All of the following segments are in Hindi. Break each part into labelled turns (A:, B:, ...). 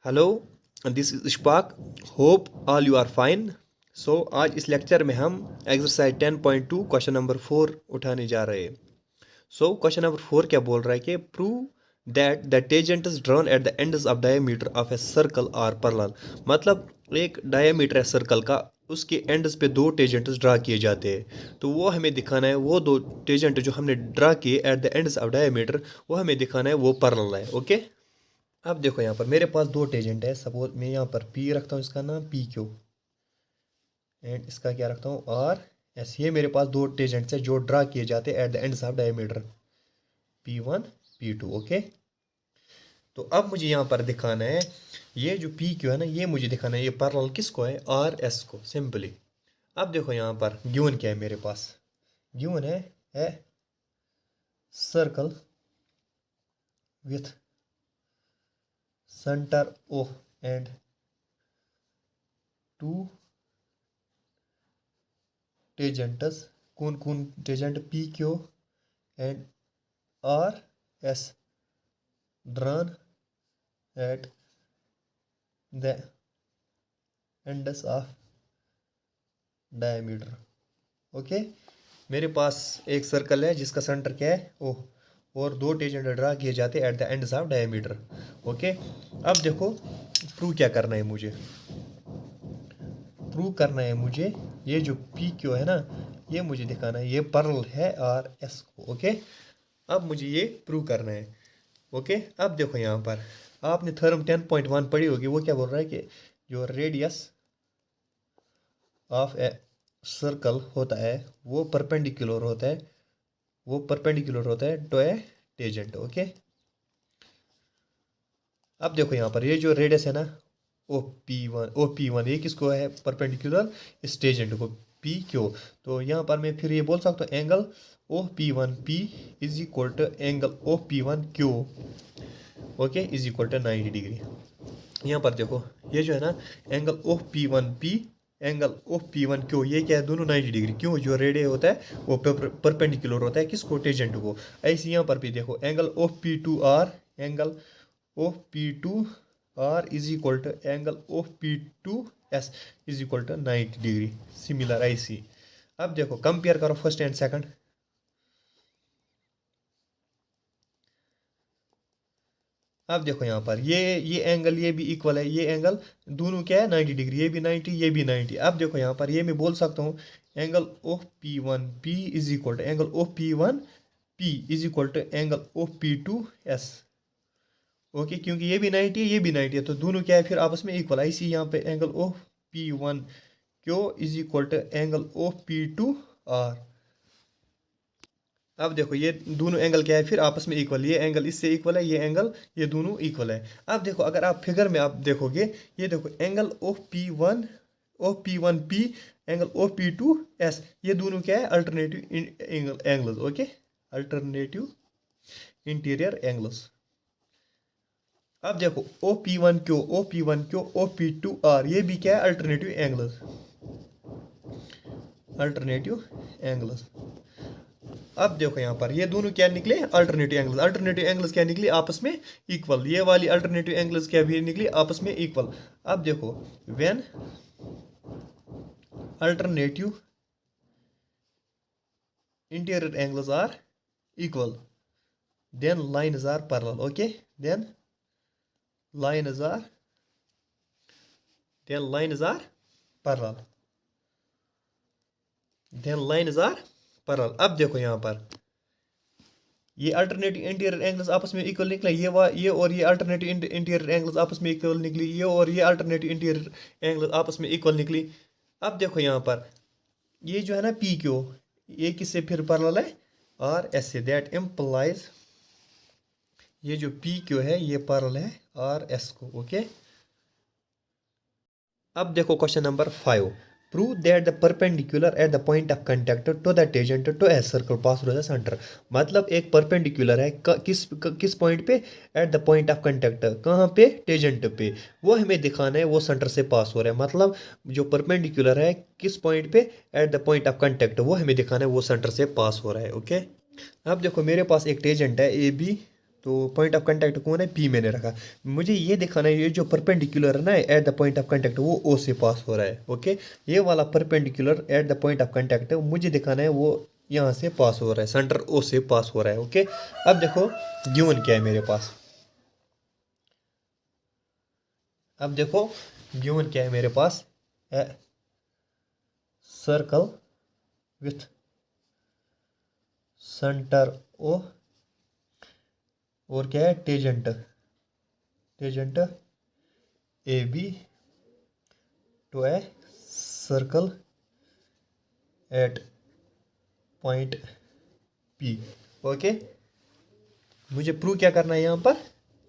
A: Hello, this is Ishfaq. Hope all you are fine. आज इस लेक्चर में हम एक्सरसाइज 10.2 क्वेश्चन नंबर 4 उठाने जा रहे हैं। क्वेश्चन नंबर 4 क्या बोल रहा है कि prove that the tangents drawn at the ends of diameter of a circle are parallel. मतलब एक डायमीटर है सर्कल का, उसके एंड्स पे दो टेंजेंट्स ड्रा किए जाते हैं, तो वो हमें दिखाना है। वो दो टेंजेंट जो हमने ड्रा किए eight the ends of diameter, वो हमें दिखाना है वो पैरेलल है। ओके, अब देखो यहाँ पर मेरे पास दो टेंजेंट है। सपोज मैं यहाँ पर पी रखता हूँ, इसका नाम पी क्यू, एंड इसका क्या रखता हूँ आर एस। ये मेरे पास दो टेंजेंट्स है जो ड्रा किए जाते हैं at the ends of diameter P one P two. Okay, तो अब मुझे यहाँ पर दिखाना है ये जो पी क्यू है ना, ये मुझे दिखाना है ये पैरेलल किसको है, आर एस को, सिंपली। अब देखो यहाँ पर गिवन क्या है मेरे पास। गिवन है circle with centre O and two tangents. कौन कौन tangent, P Q and R S, drawn at the ends of diameter. Okay, मेरे पास एक सर्कल है जिसका सेंटर क्या है ओ, और दो टेंजेंट ड्रा किए जाते हैं at the ends of diameter. Okay, अब देखो प्रूव क्या करना है मुझे। प्रूव करना है मुझे ये जो पी क्यू है ना, ये मुझे दिखाना है ये पैरेलल है आर एस को। ओके, अब मुझे ये प्रूव करना है। ओके, अब देखो यहाँ पर आपने थ्योरम 10.1 पढ़ी होगी। वो क्या बोल रहा है कि जो रेडियस ऑफ ए सर्कल होता है वो परपेंडिकुलर होता है, वो परपेंडिकुलर होता है टू ए टेंजेंट। ओके, अब देखो यहाँ पर ये जो रेडियस है ना ओ पी वन ये किसको है, परपेंडिकुलर इस टेंजेंट को पी क्यू। तो यहाँ पर मैं फिर ये बोल सकता हूँ angle O P one P is equal to angle O P one Q. Okay, is equal to 90 degree. यहाँ पर देखो ये जो है ना angle O P one P, angle O P one Q, ये क्या है, दोनों 90 डिग्री। क्यों, जो रेडियस होता है वो परपेंडिकुलर होता है किसको, टेंजेंट को। ऐसे यहाँ पर भी देखो angle O P two R, angle O P two R is equal to angle O P two S is equal to 90 degree. Similar ऐसी। अब देखो कंपेयर करो फर्स्ट एंड सेकंड। अब देखो यहाँ पर ये एंगल ये भी इक्वल है, ये एंगल दोनों क्या है 90 डिग्री, ये भी 90 ये भी 90। अब देखो यहाँ पर ये मैं बोल सकता हूँ angle O P one P is equal to angle O P one P is equal to angle O P two S. Okay, क्योंकि ये भी 90 है ये भी 90 है, तो दोनों क्या है फिर आपस में इक्वल। इसी यहाँ पे angle O P one Q is equal to angle O P two R. अब देखो ये दोनों एंगल क्या है फिर आपस में इक्वल, ये एंगल इससे इक्वल है, ये एंगल ये दोनों इक्वल है। अब देखो अगर आप फिगर में आप देखोगे, ये देखो angle O P one P angle O P two S, ये दोनों क्या है, alternative angles. Okay, alternative interior angles. अब देखो O P one Q O P one Q O P two R, ये भी क्या है, अल्टरनेटिव एंगल्स, अल्टरनेटिव एंगल्स। अब देखो यहाँ पर ये दोनों क्या निकले, अल्टरनेटिव एंगल्स। अल्टरनेटिव एंगल्स क्या निकली, आपस में इक्वल। ये वाली अल्टरनेटिव एंगल्स क्या भी निकली, आपस में इक्वल। अब देखो when alternative interior angles are equal then lines are parallel. Okay, then lines are parallel, then lines are parallel. अब देखो यहाँ पर ये अल्टरनेटिव इंटीरियर एंगल्स आपस में इक्वल निकले, ये और ये अल्टरनेटिव इंटीरियर एंगल्स आपस में इक्वल निकली, ये और ये अल्टरनेटिव इंटीरियर एंगल्स आपस में इक्वल निकली। अब देखो यहाँ पर ये जो है ना पी क्यू, ये किससे फिर पैरेलल है, आर एस से। दैट इम्प्लाइज ये जो पी क्यू है ये पैरेलल है आर एस को। ओके, अब देखो question number 5। Prove that the perpendicular at the point of contact to the tangent to a circle pass through the centre. मतलब एक परपेंडिकुलर है किस पॉइंट पे, at the point of contact, कहाँ पे, टेंजेंट पे, वो हमें दिखाना है वो सेंटर से पास हो रहा है। मतलब जो परपेंडिकुलर है किस पॉइंट पे, at the point of contact, वो हमें दिखाना है वो सेंटर से पास हो रहा है। ओके, अब देखो मेरे पास एक टेंजेंट है ए बी, तो पॉइंट ऑफ कांटेक्ट कौन है, पी मैंने रखा। मुझे ये दिखाना है ये जो परपेंडिकुलर है ना eight the point of contact वो ओ से पास हो रहा है। ओके, ये वाला perpendicular at the point of contact है मुझे दिखाना है वो यहाँ से पास हो रहा है, सेंटर ओ से पास हो रहा है। ओके, अब देखो गिवन क्या है मेरे पास, अब देखो गिवन क्या है मेरे पास, सर्कल विथ सेंटर ओ और क्या है, tangent A B to a circle at point P. Okay, मुझे प्रूव क्या करना है यहाँ पर,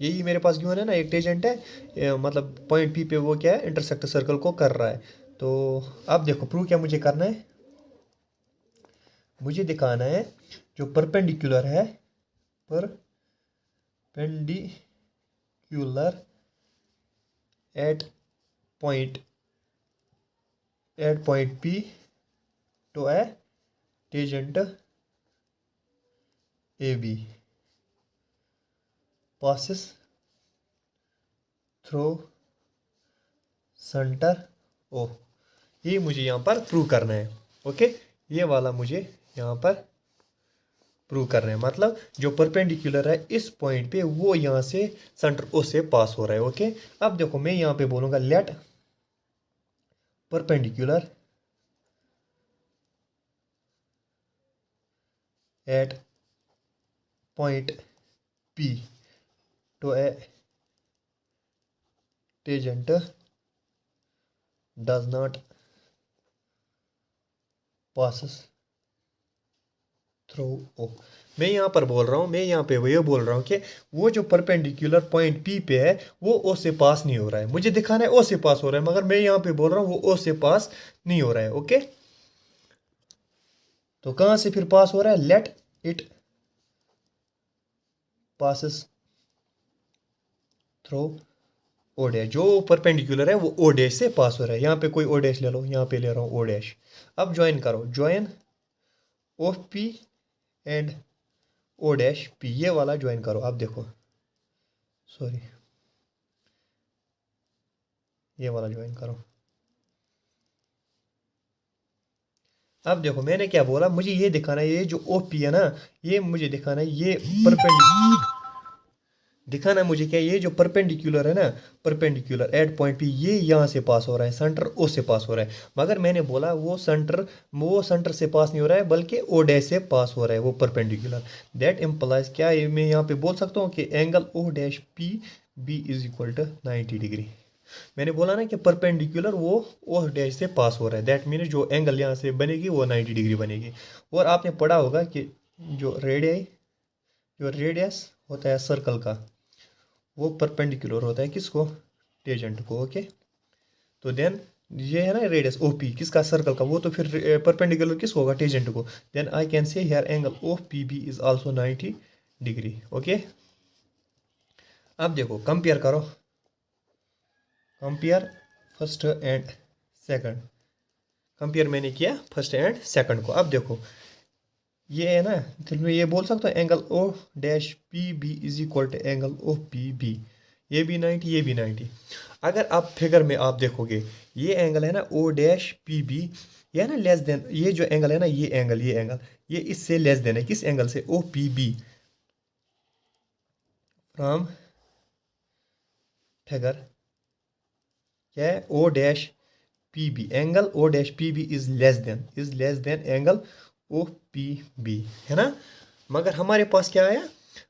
A: यही मेरे पास गिवन है ना, एक टेजेंट है मतलब पॉइंट पी पे वो क्या है, इंटरसेक्ट सर्कल को कर रहा है। तो अब देखो प्रूव क्या मुझे करना है, मुझे दिखाना है जो परपेंडिकुलर है, perpendicular at point P to a tangent A B passes through centre O. ये मुझे यहाँ पर प्रूव करना है। ओके, ये वाला मुझे यहाँ पर प्रूव करना है, मतलब जो परपेंडिकुलर है इस पॉइंट पे वो यहाँ से सेंटर ओ से पास हो रहा है। ओके, अब देखो मैं यहाँ पे बोलूँगा let perpendicular at point P to a tangent does not passes through O। मैं यहाँ पर बोल रहा हूँ, मैं यहाँ पे ये बोल रहा हूँ कि वो जो परपेंडिकुलर पॉइंट P पे है वो O से पास नहीं हो रहा है, मुझे दिखाना है O से पास हो रहा है, मगर मैं यहाँ पे बोल रहा हूँ वो O से पास नहीं हो रहा है। ओके, तो कहाँ से फिर पास हो रहा है, let it passes through O dash, जो परपेंडिकुलर है वो ओ डैश से पास हो रहा है। यहाँ पे कोई ओ डैश ले लो, यहाँ पे ले रहा हूँ ओ डैश। अब ज्वाइन करो, join O P and O dash P, ये वाला ज्वाइन करो। अब देखो सॉरी, ये वाला ज्वाइन करो। अब देखो मैंने क्या बोला, मुझे ये दिखाना है ये जो ओ पी है ना, ये मुझे दिखाना है ये परपेंडिकुलर दिखाना है मुझे क्या, ये जो परपेंडिकुलर है ना, परपेंडिकुलर एट पॉइंट पी ये यहाँ से पास हो रहा है, सेंटर ओ से पास हो रहा है। मगर मैंने बोला वो सेंटर से पास नहीं हो रहा है बल्कि ओ डैश से पास हो रहा है वो परपेंडिकुलर। दैट इम्प्लाइज क्या है, मैं यहाँ पे बोल सकता हूँ कि angle O dash P B is equal to 90 degree. मैंने बोला ना कि परपेंडिकुलर वो ओ डैश से पास हो रहा है, दैट मीन जो एंगल यहाँ से बनेगी वो 90 डिग्री बनेगी। और आपने पढ़ा होगा कि जो रेडियस होता है सर्कल का वो परपेंडिकुलर होता है किसको, टेजेंट को। ओके, तो देन ये है ना रेडियस ओपी किसका, सर्कल का, वो तो फिर परपेंडिकुलर किसको होगा, टेजेंट को। Then I can say here angle of P B is also 90 degree. Okay, अब देखो कंपेयर करो, compare first and second, compare मैंने किया फर्स्ट एंड सेकंड को। अब देखो ये है ना, तो मैं ये बोल सकता हूँ angle O dash P B is equal to angle O P B, ये भी 90 ये भी 90। अगर आप फिगर में आप देखोगे ये एंगल है ना ओ डैश पी बी, ये है ना लेस देन, ये जो एंगल है ना ये एंगल ये इससे लेस देन है, किस एंगल से, O P B. From figure क्या है, O dash P B, angle O dash P B is less than angle O P B, है ना। मगर हमारे पास क्या आया,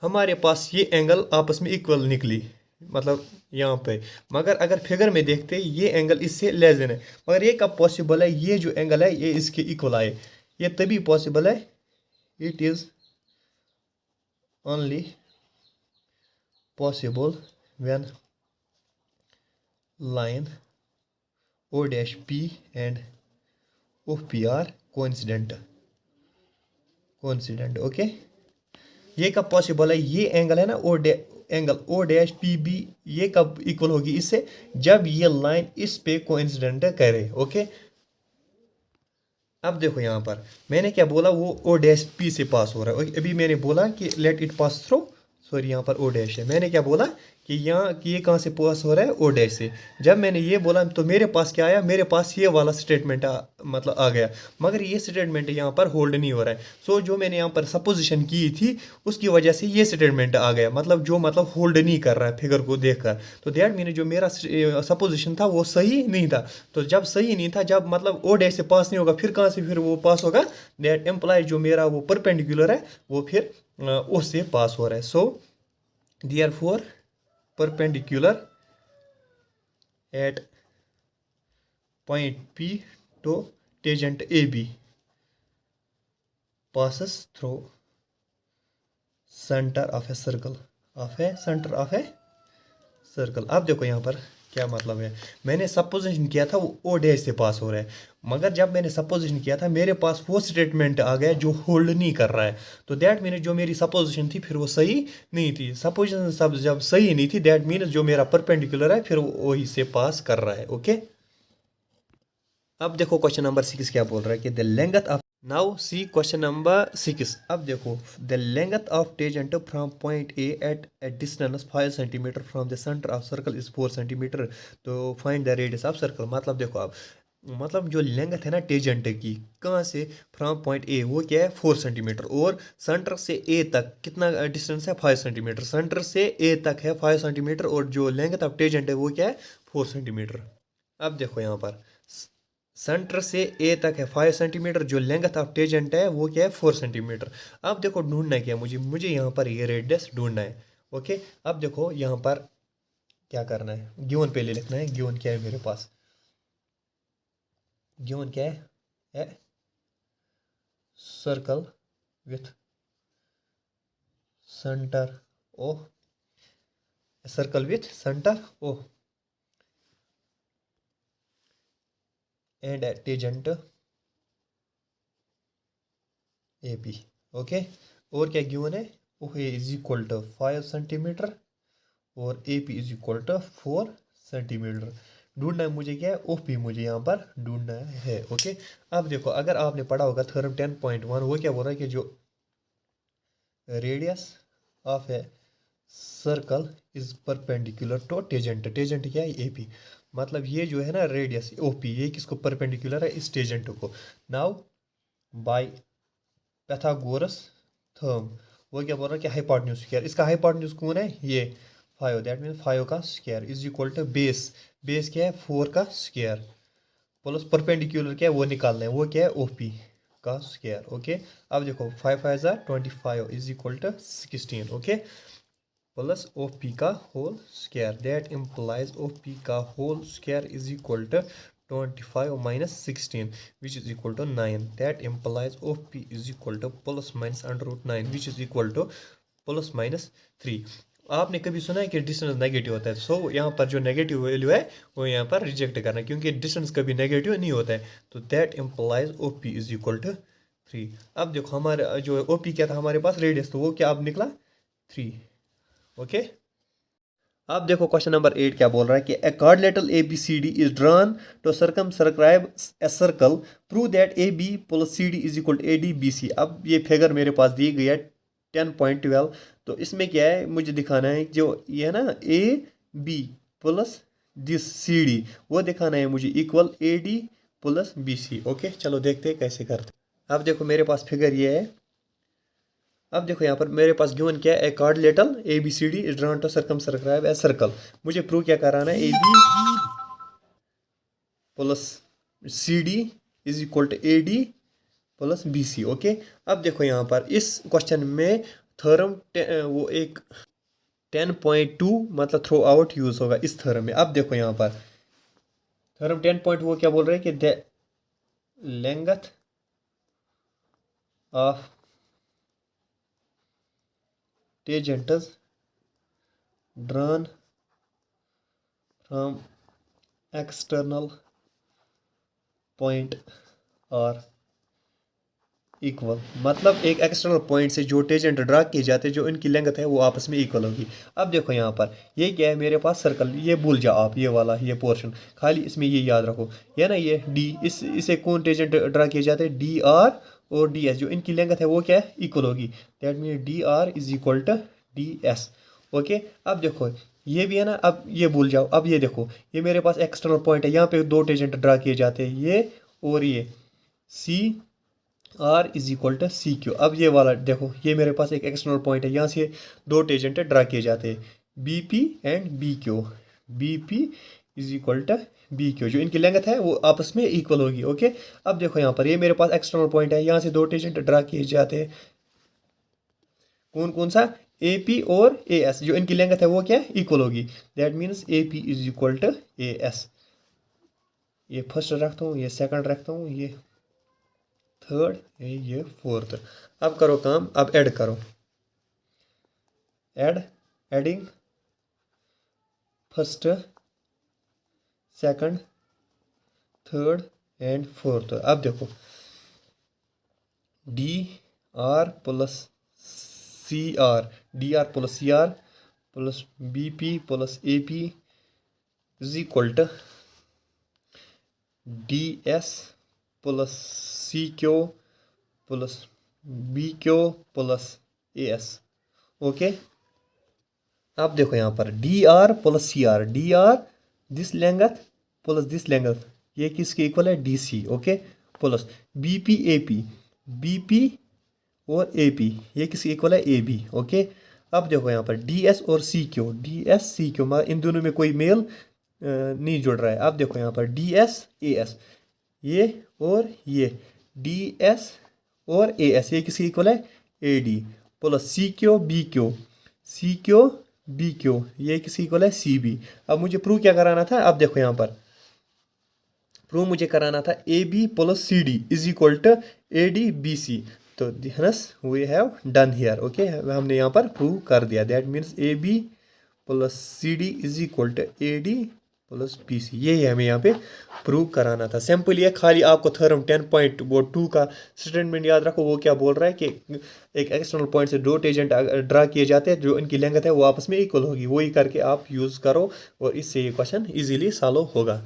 A: हमारे पास ये एंगल आपस में इक्वल निकली, मतलब यहाँ पे। मगर अगर फिगर में देखते ये एंगल इससे लेस देन है, मगर ये कब पॉसिबल है, ये जो एंगल है ये इसके इक्वल आए, ये तभी पॉसिबल है, it is only possible when line O dash P and O P are coincident. Okay, ये कब पॉसिबल है, ये एंगल है ना angle O dash P B, ये कब इक्वल होगी इससे, जब ये लाइन इस पे कोइंसिडेंट करे। ओके, अब देखो यहाँ पर मैंने क्या बोला, वो ओ डैश पी से पास हो रहा है। अभी मैंने बोला कि let it pass through sorry यहाँ पर ओ डैश है। मैंने क्या बोला कि यहाँ कि ये कहाँ से पास हो रहा है, ओ डैश से। जब मैंने ये बोला तो मेरे पास क्या आया, मेरे पास ये वाला स्टेटमेंट मतलब आ गया, मगर ये स्टेटमेंट यहाँ पर होल्ड नहीं हो रहा है। सो जो मैंने यहाँ पर सपोजिशन की थी उसकी वजह से ये स्टेटमेंट आ गया, मतलब जो मतलब होल्ड नहीं कर रहा है फिगर को देखकर। तो दैट मीन जो मेरा सपोजिशन था वो सही नहीं था। तो जब सही नहीं था, जब मतलब ओ डैश से पास नहीं होगा, फिर कहाँ से फिर वो पास होगा, दैट एम्प्लाइज जो मेरा वो परपेंडिकुलर है वो फिर उससे पास हो रहा है। सो therefore perpendicular at point P to tangent AB passes through center of a circle अब देखो यहाँ पर क्या मतलब है, मैंने सपोजिशन किया था वो ओ डैश से पास हो रहा है, मगर जब मैंने सपोजिशन किया था मेरे पास वो स्टेटमेंट आ गया जो होल्ड नहीं कर रहा है। तो दैट मीन जो मेरी सपोजिशन थी फिर वो सही नहीं थी। सपोजिशन सब जब सही नहीं थी, दैट मीन जो मेरा परपेंडिकुलर है फिर वो वही से पास कर रहा है। ओके, अब देखो क्वेश्चन नंबर 6 क्या बोल रहा है कि the length of, now see question number 6। अब देखो the length of tangent from point A at a distance 5 centimetre from the centre of circle is 4 centimetre, तो find the radius of circle. मतलब देखो अब, मतलब जो लेंथ है ना टेंजेंट की, कहाँ से, फ्रॉम पॉइंट ए वो क्या है 4 सेंटीमीटर, और सेंटर से ए तक कितना डिस्टेंस है 5 सेंटीमीटर, सेंटर से ए तक है 5 सेंटीमीटर, और जो लेंथ ऑफ टेंजेंट है वो क्या है 4 सेंटीमीटर। अब देखो यहाँ पर सेंटर से ए तक है 5 सेंटीमीटर, जो लेंथ ऑफ टेंजेंट है वो क्या है 4 सेंटीमीटर। अब देखो ढूंढना क्या मुझे यहाँ पर ये रेडियस ढूंढना है। ओके, अब देखो यहाँ पर क्या करना है, गिवन पहले लिखना है। गिवन क्या है मेरे पास, गिवन क्या है circle with centre O, circle with centre O and tangent A P. Okay, और क्या गिवन है, O is equal to 5 centimetre और A P is equal to 4 centimetre. ढूंढना है मुझे क्या है, ओ पी मुझे यहाँ पर ढूंढना है। ओके, अब देखो अगर आपने पढ़ा होगा थ्योरम 10.1, वो क्या बोल रहा है कि जो radius of a circle is perpendicular to tangent, tangent क्या है ए पी, मतलब ये जो है ना रेडियस ओ पी, ये किसको परपेंडिकुलर है, इस टेंजेंट को। नाउ बाय पैथागोरस थर्म, वो क्या बोल रहा है कि हाइपोटेन्यूज स्क्वायर, इसका हाइपोटेन्यूज कौन है, ये 5, दैट मीन 5 का square is equal to base, base क्या है 4 का स्क्वायर, प्लस परपेंडिकुलर क्या है वो निकालना है, वो क्या है ओपी का स्क्वायर। ओके, अब देखो 5 5 जा 25 is equal to 16। Okay, plus OP का whole square, that implies OP का whole square is equal to 25 minus 16 which is equal to 9, that implies OP is equal to plus minus under root 9 which is equal to plus minus 3। आपने कभी सुना है कि डिस्टेंस नेगेटिव होता है, सो यहाँ पर जो नेगेटिव वैल्यू है वो यहाँ पर रिजेक्ट करना है, क्योंकि डिस्टेंस कभी नेगेटिव नहीं होता है। तो that implies OP is equal to 3। अब देखो हमारे जो OP क्या था हमारे पास रेडियस, तो वो क्या अब निकला 3। ओके, अब देखो क्वेश्चन नंबर 8 क्या बोल रहा है कि a quadrilateral ABCD is drawn to circumscribe a circle, prove that AB plus CD is equal to AD BC। अब ये फिगर मेरे पास दी गई है 10.12, तो इसमें क्या है मुझे दिखाना है, जो ये है ना AB प्लस दिस CD वो दिखाना है मुझे equal AD plus BC। Okay, चलो देखते हैं कैसे करते। अब देखो मेरे पास फिगर ये है, अब देखो यहाँ पर मेरे पास गिवन क्या है, a quadrilateral ABCD is drawn to circumscribe a circle. मुझे प्रूव क्या कराना है, AB plus CD is equal to AD plus BC। Okay, अब देखो यहाँ पर इस क्वेश्चन में थ्योरम वो एक 10.2 मतलब थ्रू आउट यूज होगा इस थ्योरम में। अब देखो यहाँ पर थ्योरम 10 वो क्या बोल रहे हैं कि the length of tangents drawn from external point are equal, मतलब एक एक्सटर्नल पॉइंट से जो टेंजेंट ड्रा किए जाते हैं जो इनकी लेंथ है वो आपस में इक्वल होगी। अब देखो यहाँ पर ये क्या है मेरे पास सर्कल, ये भूल जाओ आप ये वाला ये पोर्शन, खाली इसमें ये याद रखो, ये ना ये डी, इसे कौन टेंजेंट ड्रा किए जाते हैं, डी आर और डी एस, जो इनकी लेंथ है वो क्या है इक्वल होगी, that mean D R is equal to D S. Okay, अब देखो ये भी है ना, अब ये भूल जाओ। अब ये देखो, ये मेरे पास एक्सटर्नल पॉइंट है, यहाँ पे दो टेंजेंट ड्रा किए जाते हैं, ये और ये, C R is equal to C Q. अब ये वाला देखो, ये मेरे पास एक एक्सटर्नल पॉइंट है, यहाँ से दो टेंजेंट ड्रा किए जाते हैं, B P and B Q. B P is equal to B Q, जो इनकी लेंथ है वो आपस में इक्वल होगी। ओके, अब देखो यहाँ पर, ये मेरे पास एक्सटर्नल पॉइंट है, यहाँ से दो टेंजेंट ड्रा किए जाते हैं, कौन कौन सा, ए पी और ए एस, जो इनकी लेंथ है वो क्या है, इक्वल होगी। That means A P is equal to A S. ये फर्स्ट रखता हूँ, ये सेकंड रखता हूँ, ये थर्ड, ये फोर्थ। अब करो काम, अब ऐड करो, adding first, second, third and fourth. अब देखो, D R plus C R, D R plus C R plus B P plus A P is equal to D S plus C Q plus B Q plus A S. Okay, अब देखो यहाँ पर D R plus C R, D R this length plus this length, ये किसके इक्वल है, D C. Okay, plus B P A P, B P और ए पी, ये किसके इक्वल है, ए बी। ओके, अब देखो यहाँ पर डी एस और C Q, D S C Q, मगर इन दोनों में कोई मेल नहीं जुड़ रहा है। अब देखो यहाँ पर डी एस ए एस, ये और ये, डी एस और ए एस, ये किसके इक्वल है, A D, plus C Q B Q, C Q B Q, ये किसके इक्वल है, सी बी। अब मुझे प्रूव क्या कराना था, अब देखो यहाँ पर प्रूव मुझे कराना था A B plus C D is equal to A D B C. तो hence we have done here. Okay, हमने यहाँ पर प्रूव कर दिया। That means A B plus C D is equal to A D plus B C, ये हमें यहाँ पे प्रूव कराना था। सिंपल ये, खाली आपको थ्योरम 10.2 का स्टेटमेंट याद रखो। वो क्या बोल रहा है कि एक एक्सटर्नल पॉइंट से दो टेंजेंट ड्रा किए जाते हैं, जो इनकी लेंथ है वो आपस में इक्वल होगी। वही करके आप यूज़ करो और इससे ये क्वेश्चन इजीली सॉल्व होगा।